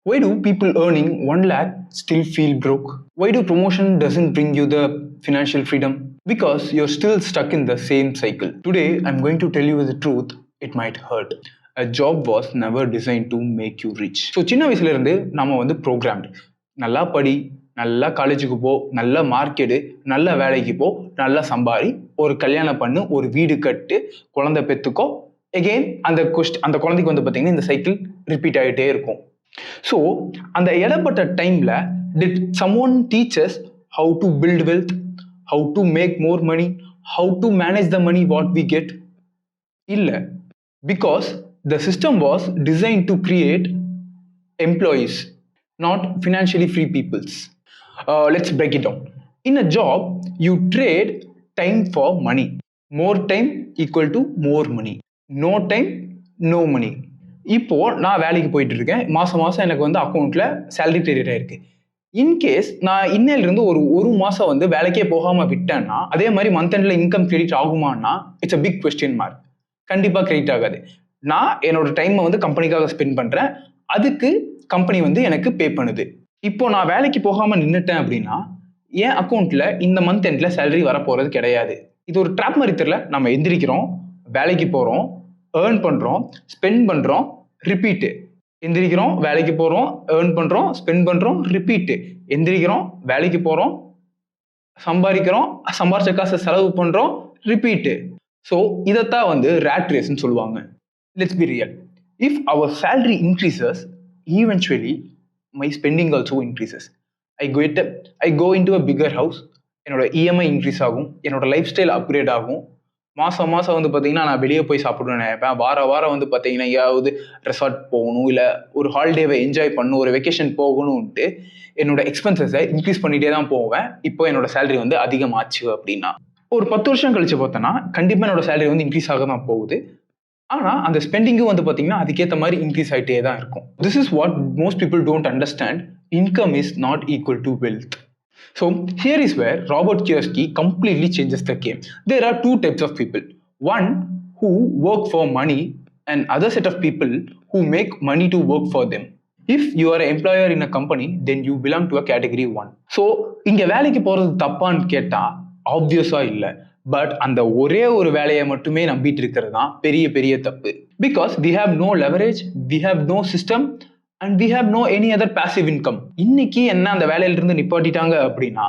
Why do people earning 1 lakh still feel broke? Why do promotion doesn't bring you the financial freedom? Because you're still stuck in the same cycle. Today, I'm going to tell you the truth. It might hurt. A job was never designed to make you rich. So சின்ன வயசுல இருந்து நாம வந்து programmed நல்லா படி, நல்லா காலேஜுக்கு போ, நல்ல மார்க்கெடு, நல்ல வேலைக்கு போ, நல்லா சம்பாரி, ஒரு கல்யாணம் பண்ணு, ஒரு வீடு கட்டு, குழந்தை பெற்றுக்கோ. எகெயின் அந்த குழந்தைக்கு வந்து பார்த்தீங்கன்னா இந்த சைக்கிள் ரிப்பீட் ஆகிட்டே இருக்கும். ஸோ அந்த இடப்பட்ட டைம்ல did someone teach us how to build wealth, how to make more money, how to manage the money what we get? இல்ல, because the system was designed to create employees, not financially free peoples. Let's break it down. In a job, you trade time for money. More time equal to more money. No time, no money. இப்போ நான் வேலைக்கு போயிட்டு இருக்கேன். மாசம் எனக்கு வந்து அக்கௌண்ட்ல salary credit ஆயிருக்கு. இன்கேஸ் நான் இன்னையிலிருந்து ஒரு மாசம் வந்து வேலைக்கே போகாம விட்டேன்னா அதே மாதிரி மந்த் எண்ட்ல இன்கம் கிரெடிட் ஆகுமான்னா it's a big question mark. கண்டிப்பா கிரெடிட் ஆகாது. நான் என்னோட டைமை வந்து கம்பெனிக்காக ஸ்பெண்ட் பண்றேன், அதுக்கு கம்பெனி வந்து எனக்கு பே பண்ணுது. இப்போ நான் வேலைக்கு போகாம நின்றுட்டேன் அப்படின்னா என் அக்கௌண்ட்ல இந்த மந்த் எண்ட்ல சேலரி வரப்போறது கிடையாது. இது ஒரு ட்ராப் மாதிரி தெரியல. நம்ம எந்திரிக்கிறோம், வேலைக்கு போறோம், ஏர்ன் பண்றோம், ஸ்பெண்ட் பண்றோம், ரிப்பீட்டு. எந்திரிக்கிறோம், வேலைக்கு போறோம், ஏர்ன் பண்றோம், ஸ்பெண்ட் பண்றோம், ரிப்பீட்டு. எந்திரிக்கிறோம், வேலைக்கு போறோம், சம்பாதிக்கிறோம், சம்பாரிச்ச காசை செலவு பண்றோம், ரிப்பீட்டு. ஸோ இதைத்தான் வந்து ரேட் ரேஸ்ன்னு சொல்லுவாங்க. Let's be real. If our salary increases, eventually my spending also increases. I go into a bigger house. என்னோட இஎம்ஐ இன்க்ரீஸ் ஆகும், என்னோட லைஃப் ஸ்டைல் அப்கிரேட் ஆகும். மாதம் வந்து பார்த்தீங்கன்னா நான் வெளியே போய் சாப்பிடணும்னு நினைப்பேன். வாரம் வந்து பார்த்தீங்கன்னா எங்கேயாவது ரெசார்ட் போகணும், இல்லை ஒரு ஹாலிடேவை என்ஜாய் பண்ணணும், ஒரு வெக்கேஷன் போகணும்ன்ட்டு என்னோட எக்ஸ்பென்சஸை இன்க்ரீஸ் பண்ணிகிட்டே தான் போவேன். இப்போ என்னோட சேலரி வந்து அதிகமாச்சு அப்படின்னா ஒரு 10 வருஷம் கழிச்சு பார்த்தோன்னா கண்டிப்பாக என்னோட சேலரி வந்து இன்க்ரீஸ் ஆக தான் போகுது. ஆனால் அந்த ஸ்பெண்டிங்கும் வந்து பார்த்தீங்கன்னா அதுக்கேற்ற மாதிரி இன்க்ரீஸ் ஆகிட்டே தான் இருக்கும். This is what most people don't understand. Income is not equal to wealth. So here is where Robert Kiyosaki completely changes the game. There are two types of people. One who work for money and other set of people who make money to work for them. If you are an employer in a company, then you belong to a category 1. So இங்க வேலைக்கு போறது தப்பான்னு கேட்டா ஆப்வியஸா இல்ல. But அந்த ஒரே ஒரு வேலையை மட்டுமே நம்பிட்டு இருக்கிறது தான் பெரிய தப்பு. Because we have no leverage, we have no system, and we have no any other passive income. இன்னைக்கு என்ன அந்த வேலையிலிருந்து நிப்பாட்டிட்டாங்க அப்படின்னா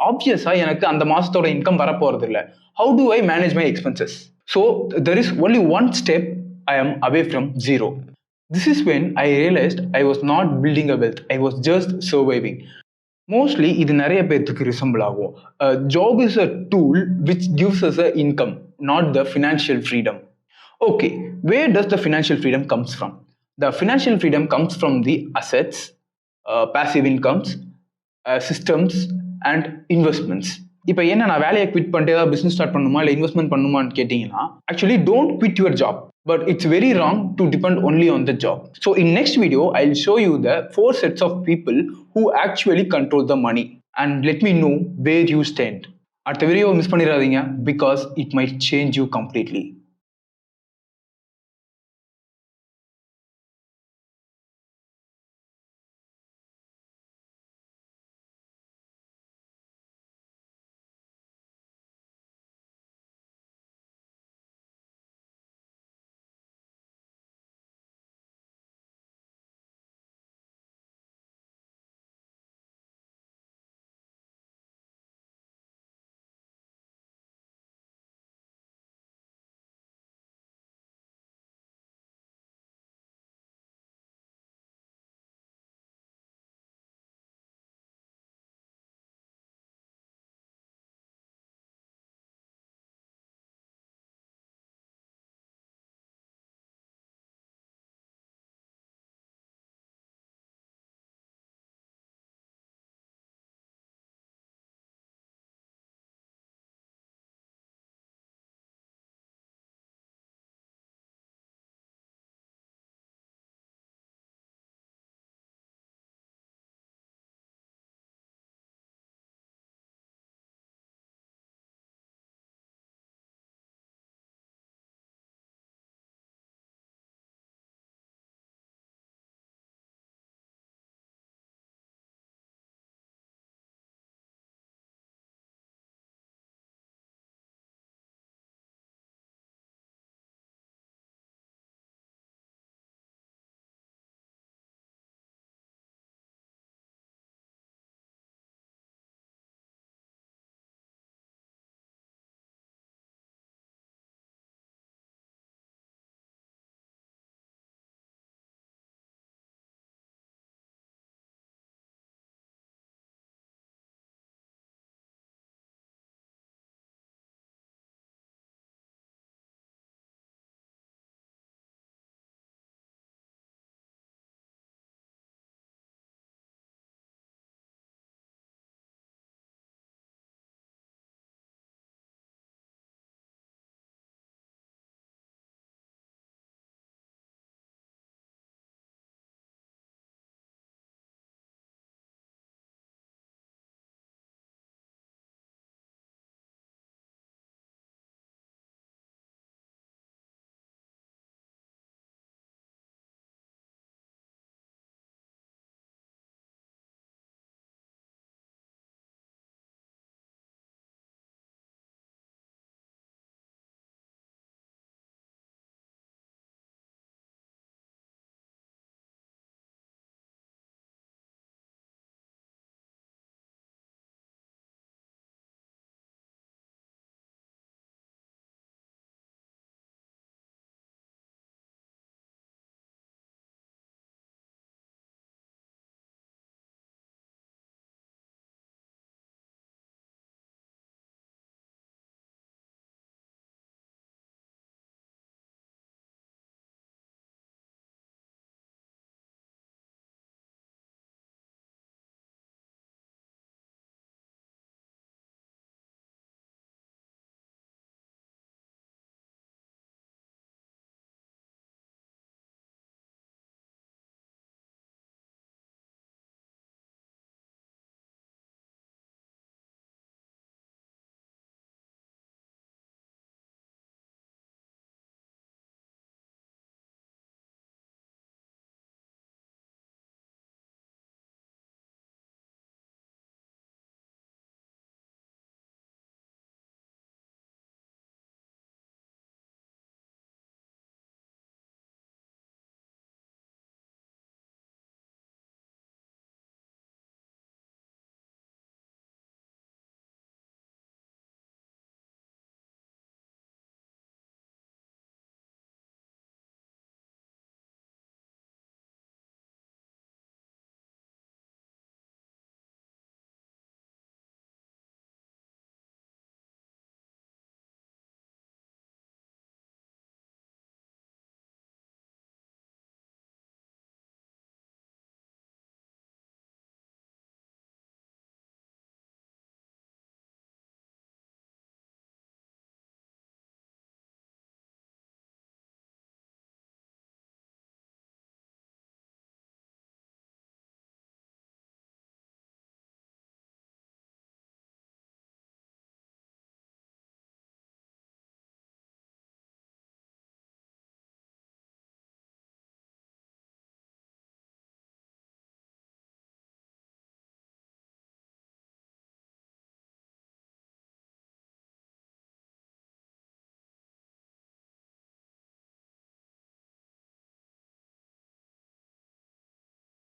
ஆப்வியஸா எனக்கு அந்த மாசத்தோட இன்கம் வரப்போறது இல்லை. How do I manage my expenses? So there is only one step I am away from zero. This is when I realized I was not building a wealth. I was just surviving. Mostly இது நிறைய பேருக்கு resemble ஆகும். Job is a tool which gives us a income, not the financial freedom. Okay, where does the financial freedom comes from? The financial freedom comes from the assets, passive incomes, systems and investments. இப்போ என்ன நான் வேலையை quit பண்ணிட்டு ஏதாவது business start பண்ணுமா இல்லை investment பண்ணுமான்னு கேட்டிங்கன்னா actually don't quit your job, but it's very wrong to depend only on the job. So in next video I'll show you the 4 sets of people who actually control the money and let me know where you stand. அடுத்த வீடியோவை miss பண்ணிடாதீங்க, because it might change you completely.